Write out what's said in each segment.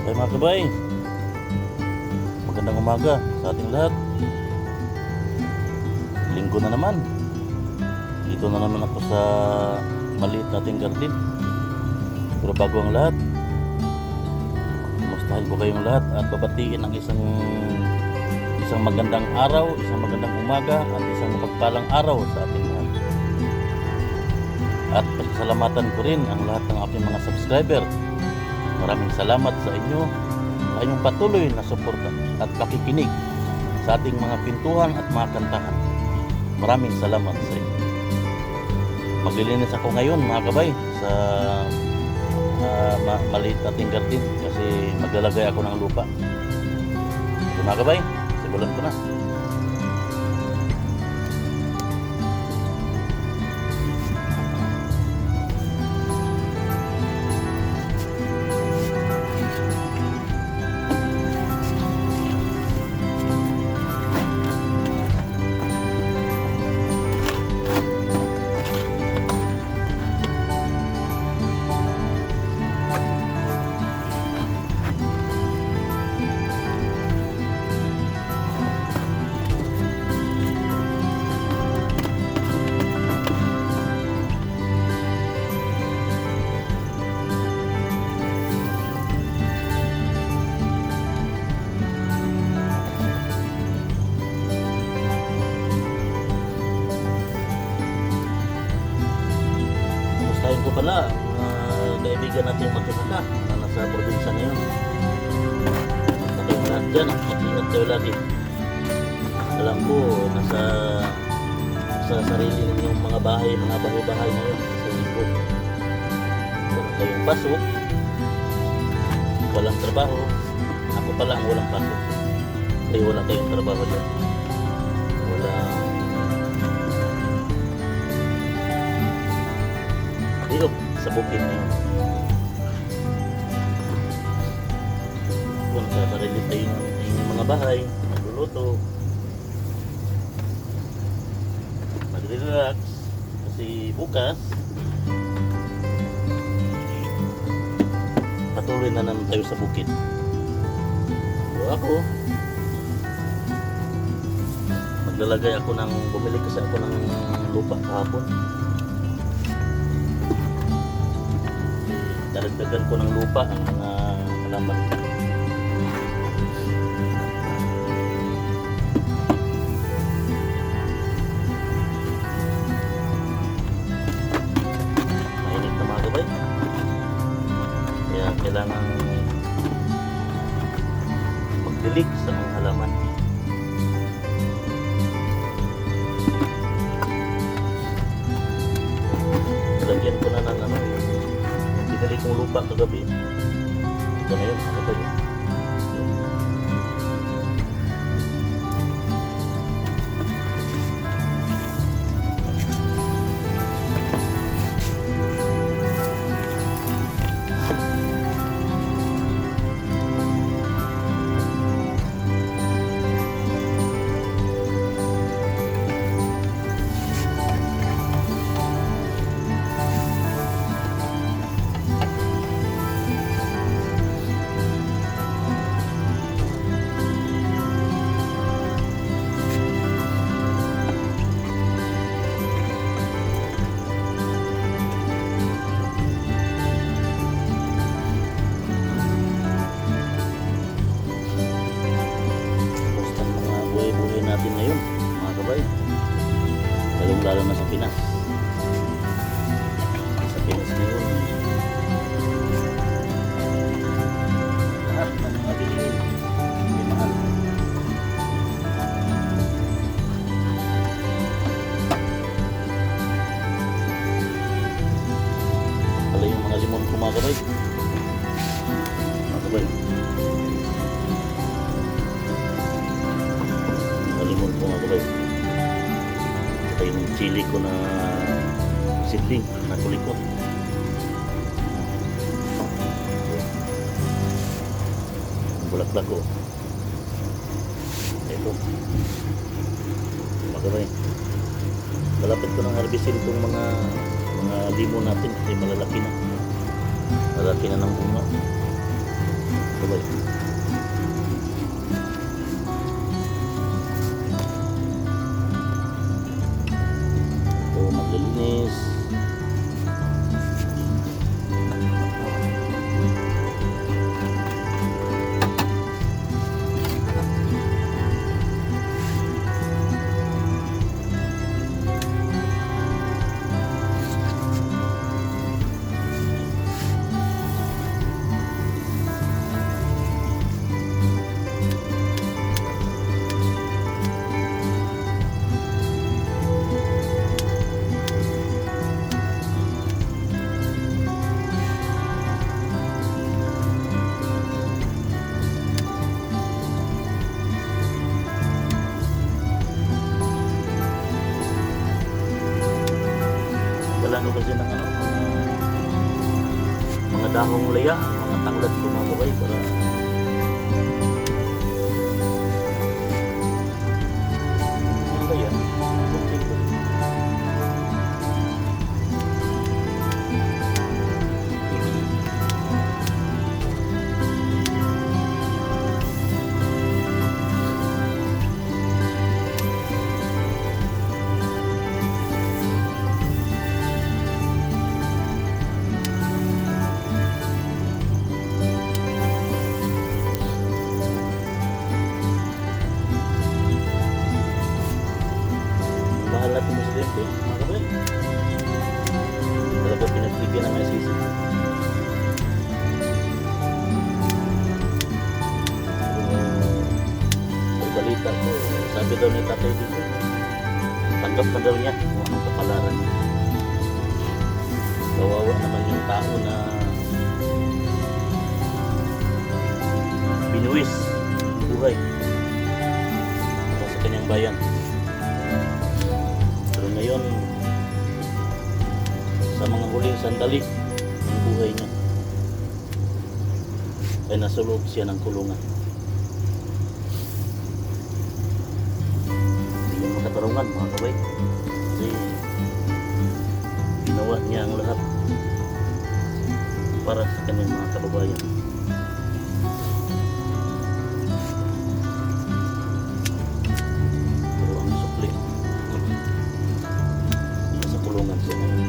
Ay mga kabay, magandang umaga sa ating lahat. Linggo na naman. Dito na naman ako sa maliit nating garden. Pero bago ang lahat, kumustahin ko kayong lahat at babatiin ang isang magandang araw, isang magandang umaga at isang mapagpalang araw sa ating lahat. At pasalamatan ko rin ang lahat ng aking mga subscriber. Maraming salamat sa inyo sa inyong patuloy na suporta at pakikinig sa ating mga pintuhan at mga kantahan. Maraming salamat sa inyo. Maglilinis ako ngayon mga kabay sa maliit nating garden kasi maglalagay ako ng lupa. So, mga kabay, simulan ko na. Kain ko pala kaibigan natin magkasaka na nasa probinsya ngayon. Basta kayo lahat dyan, mag-ingat kayo lagi. Alam ko, nasa sarili ninyong mga bahay-bahay ngayon sa linggo. Wala kayong pasok, walang trabaho. Ako pala ang walang pasok. Kaya wala kayong trabaho dyan. Dito sa bukid niyo. Kung sa sarili tayong mga bahay, magluluto, mag-relax, kasi bukas patuloy na naman tayo sa bukid. So ako, maglalagay ako bumili kasi ako ng lupa kahapon. Daragdagan ko ng lupa ang mga halaman. Mainit na mga kabay. Kaya kailangan magdilig sa mga halaman. Lagyan ko na ng pinili kong lupa kagabi. Ito na yun. Ito yun. Natin ngayon mga kabay, lalo na sa Pinas. Sa Pinas ngayon lahat ng mga bilihin may mahal. Pala yung mga limon ko mga kabay, limon ko mga kabay. Ito yung chili ko na seedling na kulikot. Bulaklak ko. Ito mga kabay, malapit ko nang harbisin itong mga limon natin kasi malalaki na ng bunga. So kabay. Ito, maglilinis. Galano kasi ng ano, mga dahong laya, mga tanglad ko mga kabay para ang laya. Okay ko. Mahal na itong presidente, mga kabay. Talaga pinagbigyan ng ICC. Sa balita ko, sabi daw ni Tatay dito, tanggap na daw niya kung anong kapalaran niya. Kawawa naman yung tao na binuwis ang buhay para sa kanyang bayan. Pero ngayon, sa mga huling sandali ng buhay niya, ay nasulog siya ng kulungan. Hindi niya makatarungan mga kabay. Kasi ginawa niya ang lahat para sa kanyang mga kababayan. Pero ang sukli, nasa kulungan siya ngayon.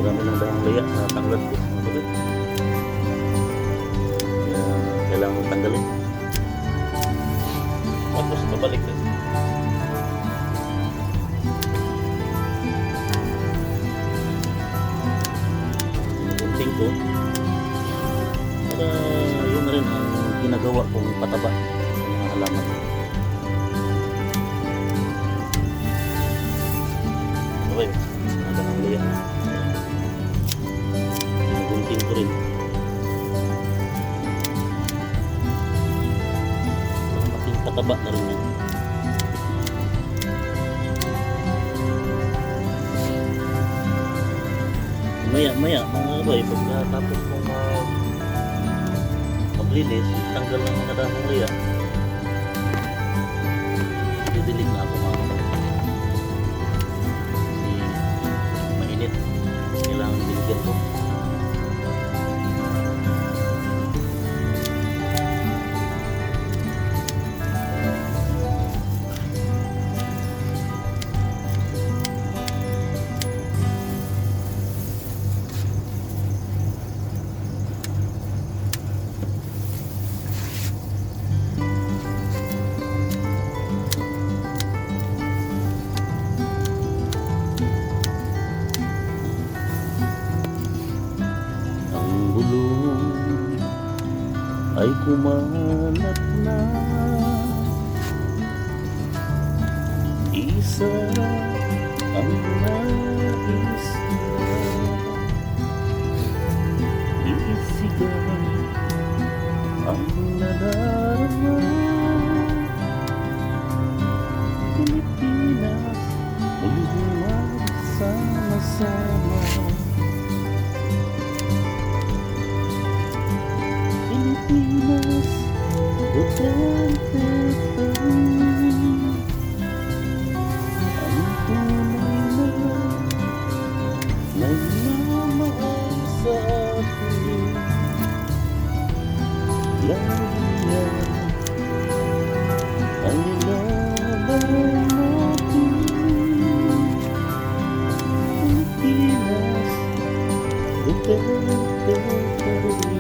Marami lang dahang laya sa tanglad ko mga kabay. Kaya kailangan tanggalin. Tapos babalik na. Sinugunting ko para yun na rin ang ginagawa kong pataba sa mga halaman. Okay, dahang laya. Sinugunting ko rin. Para maging pataba na rin yan. Maya mga kabay, pagkatapos kong maglinis, tanggal ng mga damong laya, didilig na ako mga kabay. Kasi mainit, kailangan diligan ko. ay kumalat na. Isa ang nais ko, iisigaw ang nadarama. Pilipinas, muling magsama-sama. Pilipinas, Duterte pa rin ang tunay na nagmamahal sa atin. Lagi yan ang nilaban natin. Pilipinas, Duterte pa rin.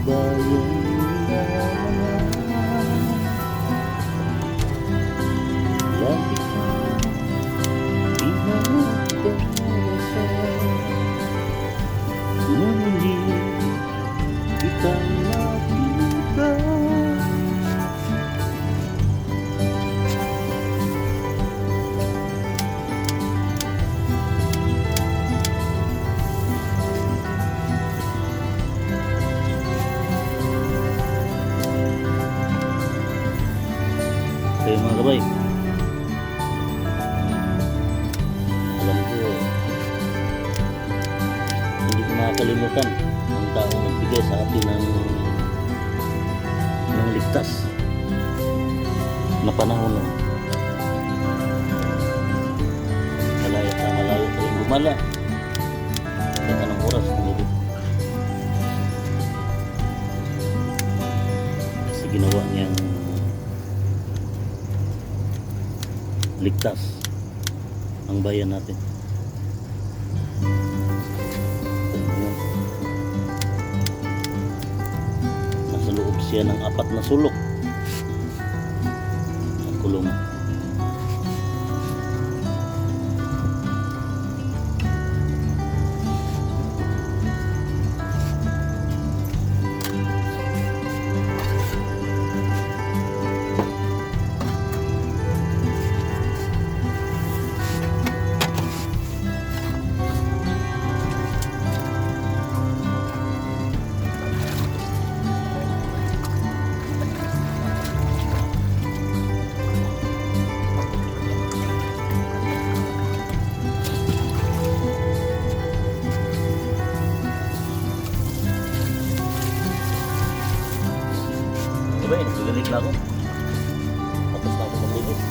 Bayan naman, lagi kang pinagdarasal. Ngunit kita nakita. Kaya mga kabay, alam ko hindi ko makakalimutan ang taong nagbigay sa atin ng ligtas na panahon. Malaya tayong gumala kahit anong oras nilibig, kasi ginawa niyang ligtas ang bayan natin. Ngayon, nasa loob siya ng 4 na sulok ng kulungan. Diba, nagagalit na ako. Tapos na ako maglinis.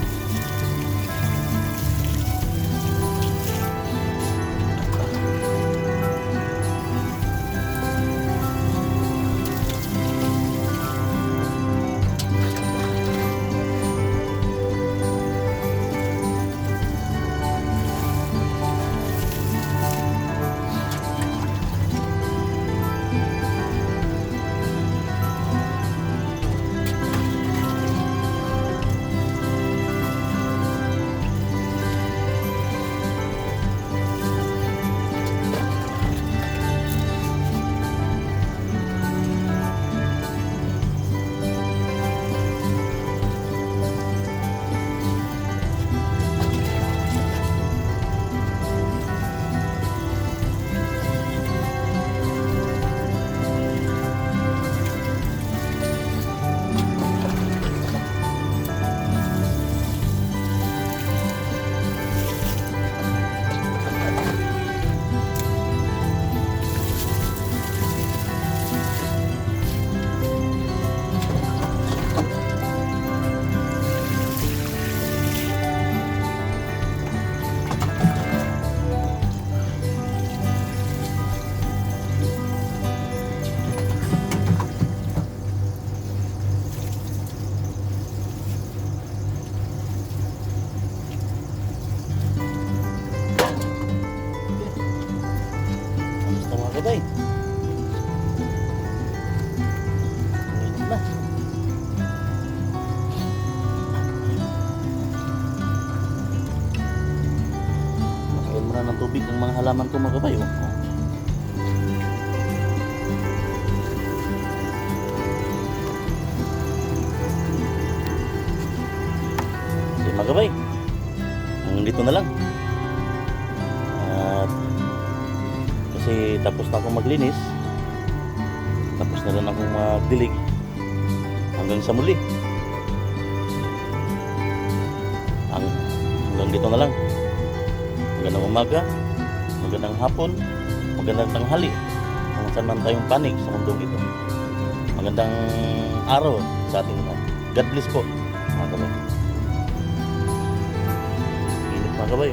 Kabay. Mainit na. Makain mo na ng tubig ang mga halaman ko mga kabay. Oh. hanggang dito na lang. At kasi tapos na akong maglinis, tapos na rin akong magdilig. Hanggang sa muli. Hanggang dito na lang. Magandang umaga, magandang hapon, magandang tanghali. Kung saan man tayong panig sa mundong ito. Magandang araw sa ating lahat. God bless po, mga kabay. Init, mga kabay.